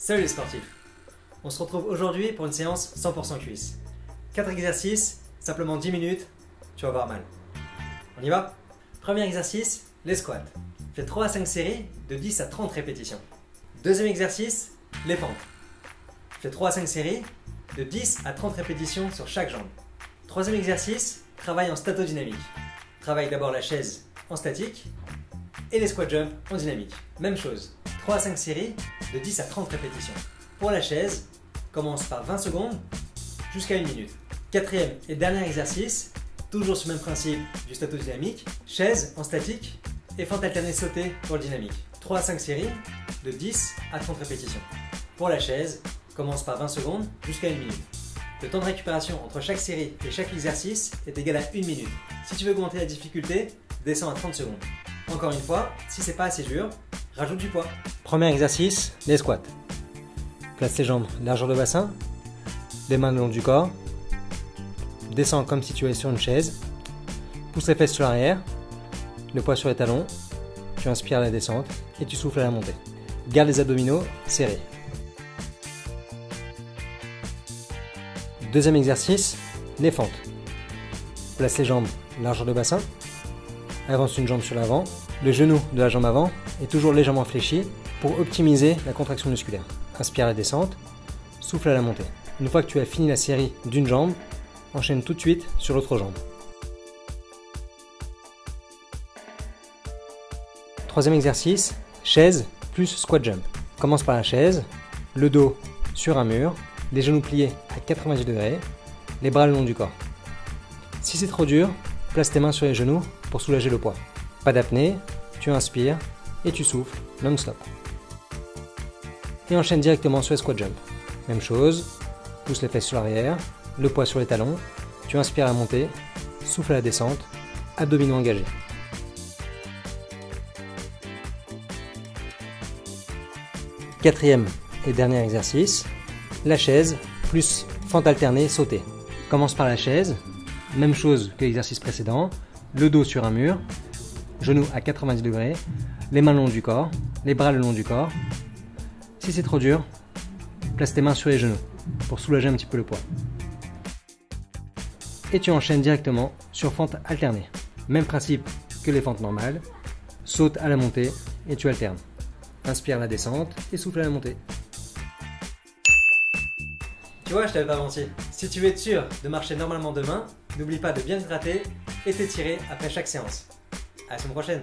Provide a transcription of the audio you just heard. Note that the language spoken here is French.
Salut les sportifs. On se retrouve aujourd'hui pour une séance 100% cuisse. 4 exercices, simplement 10 minutes, tu vas avoir mal. On y va? Premier exercice, les squats. Fais 3 à 5 séries de 10 à 30 répétitions. Deuxième exercice, les fentes. Fais 3 à 5 séries de 10 à 30 répétitions sur chaque jambe. Troisième exercice, travail en statodynamique. Travaille d'abord la chaise en statique et les squat jump en dynamique. Même chose, 3 à 5 séries de 10 à 30 répétitions. Pour la chaise, commence par 20 secondes jusqu'à 1 minute. Quatrième et dernier exercice, toujours sur le même principe du statodynamique, chaise en statique et fente alternée sautée pour le dynamique. 3 à 5 séries de 10 à 30 répétitions. Pour la chaise, commence par 20 secondes jusqu'à 1 minute. Le temps de récupération entre chaque série et chaque exercice est égal à 1 minute. Si tu veux augmenter la difficulté, descends à 30 secondes. Encore une fois, si c'est pas assez dur, rajoute du poids. Premier exercice, les squats. Place tes jambes largeur de bassin, les mains le long du corps, descends comme si tu étais sur une chaise, pousse les fesses sur l'arrière, le poids sur les talons, tu inspires à la descente et tu souffles à la montée. Garde les abdominaux serrés. Deuxième exercice, les fentes. Place les jambes largeur de bassin, avance une jambe sur l'avant, le genou de la jambe avant est toujours légèrement fléchi pour optimiser la contraction musculaire. Inspire à la descente, souffle à la montée. Une fois que tu as fini la série d'une jambe, enchaîne tout de suite sur l'autre jambe. Troisième exercice, chaise plus squat jump. Commence par la chaise, le dos sur un mur, les genoux pliés à 90 degrés, les bras le long du corps. Si c'est trop dur, place tes mains sur les genoux pour soulager le poids. Pas d'apnée, tu inspires et tu souffles non-stop. Et enchaîne directement sur les squat jump. Même chose, pousse les fesses sur l'arrière, le poids sur les talons, tu inspires à la montée, souffle à la descente, abdominaux engagés. Quatrième et dernier exercice, la chaise plus fente alternée sautée. Commence par la chaise, même chose que l'exercice précédent, le dos sur un mur, genoux à 90 degrés, les mains le long du corps, les bras le long du corps. Si c'est trop dur, place tes mains sur les genoux pour soulager un petit peu le poids. Et tu enchaînes directement sur fente alternée. Même principe que les fentes normales, saute à la montée et tu alternes. Inspire à la descente et souffle à la montée. Tu vois, je t'avais pas menti. Si tu veux être sûr de marcher normalement demain, n'oublie pas de bien te gratter et t'étirer après chaque séance. À la semaine prochaine.